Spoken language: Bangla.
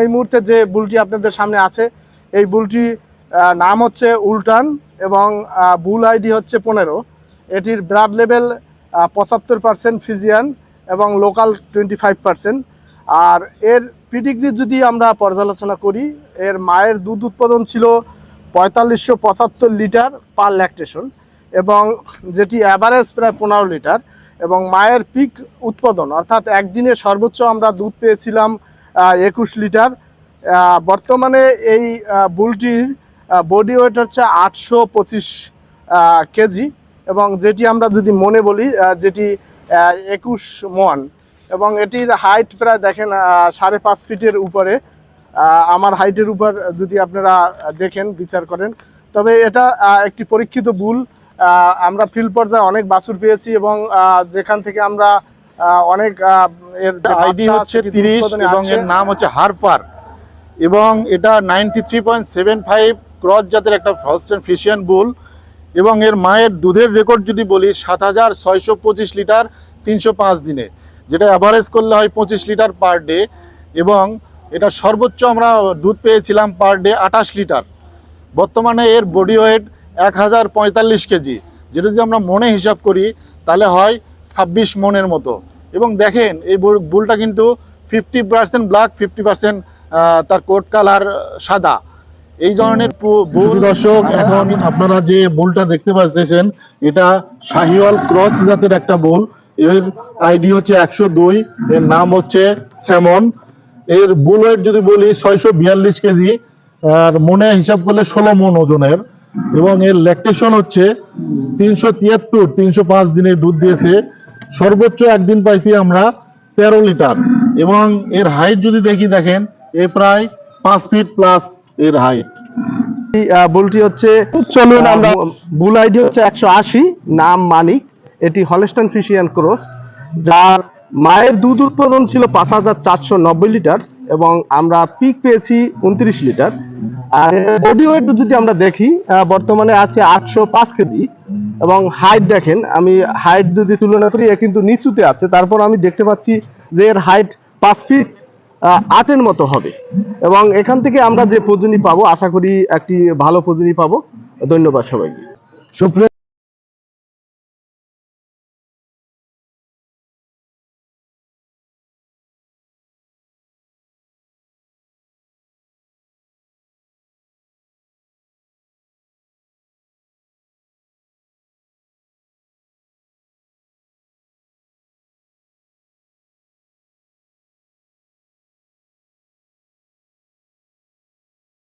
এই মুহূর্তে যে বুলটি আপনাদের সামনে আছে এই বুলটি নাম হচ্ছে উলটান এবং বুল আইডি হচ্ছে 15। এটির ব্লাড লেভেল 75% ফিজিয়ান এবং লোকাল 25%। আর এর পিডিগ্রি যদি আমরা পর্যালোচনা করি, এর মায়ের দুধ উৎপাদন ছিল 4575 লিটার পার ল্যাকটেশন এবং যেটি অ্যাভারেজ প্রায় 15 লিটার। এবং মায়ের পিক উৎপাদন অর্থাৎ একদিনে সর্বোচ্চ আমরা দুধ পেয়েছিলাম 21 লিটার। বর্তমানে এই বুলটির বডি ওয়েট হচ্ছে 825 কেজি এবং যেটি আমরা যদি মনে বলি যেটি 21 মন এবং এটির হাইট প্রায় দেখেন 5.5 ফিটের উপরে। আমার হাইটের উপর যদি আপনারা দেখেন বিচার করেন, তবে এটা একটি পরীক্ষিত বুল। আমরা ফিল্ড পর্যায়ে অনেক বাছুর পেয়েছি এবং যেখান থেকে আমরা অনেক এর আইডি হচ্ছে 30 এবং এর নাম হচ্ছে হারপার এবং এটা 93.75 ক্রস জাতের একটা হলস্টাইন ফ্রিজিয়ান বুল এবং এর মায়ের দুধের রেকর্ড যদি বলি 7625 লিটার 305 দিনে, যেটা অ্যাভারেজ করলে হয় 25 লিটার পার ডে এবং এটা সর্বোচ্চ আমরা দুধ পেয়েছিলাম পার ডে 28 লিটার। বর্তমানে এর বডি ওয়েট 1045 কেজি, যেটা যদি আমরা মনে হিসাব করি তাহলে হয় 26 মনের মতো। এবং দেখেন এই বুলটা কিন্তু 50% ব্ল্যাক, 50% তার কোট কালার সাদা। এই ধরনের বুল দর্শক, এখন আপনারা যে বুলটা দেখতে পাচ্ছেন এটা শাহিওয়াল ক্রস জাতের একটা বুল। এর আইডি হচ্ছে 102, এর নাম হচ্ছে স্যামন। এর বুল ওয়েট যদি বলি 642 কেজি আর মনে হিসাব করলে 16 মন ওজনের এবং এর ল্যাকটেশন হচ্ছে 305 দিনে দুধ দিয়েছে। সর্বোচ্চ একদিন পাইছি আমরা 13 লিটার এবং এর হাইট যদি দেখেন এ প্রায় 5 ফিট প্লাস এর হাইট। বুলটি হচ্ছে, চলুন আমরা, বুল আইডি হচ্ছে 180, নাম মানিক। এটি হলস্টাইন ফ্রিজিয়ান ক্রস, যার মায়ের দুধ উৎপাদন ছিল 5490 লিটার এবং আমরা পিক পেয়েছি 29 লিটার। আর বডি ওয়েট যদি আমরা দেখি বর্তমানে আছে 805 কেজি এবং হাইট দেখেন, আমি হাইট যদি তুলনা করি এ কিন্তু নিচুতে আছে, তারপর আমি দেখতে পাচ্ছি যে এর হাইট 5 ফিট 8-এর মতো হবে এবং এখান থেকে আমরা যে প্রজনী পাবো আশা করি একটি ভালো প্রজনী পাবো। ধন্যবাদ সবাইকে।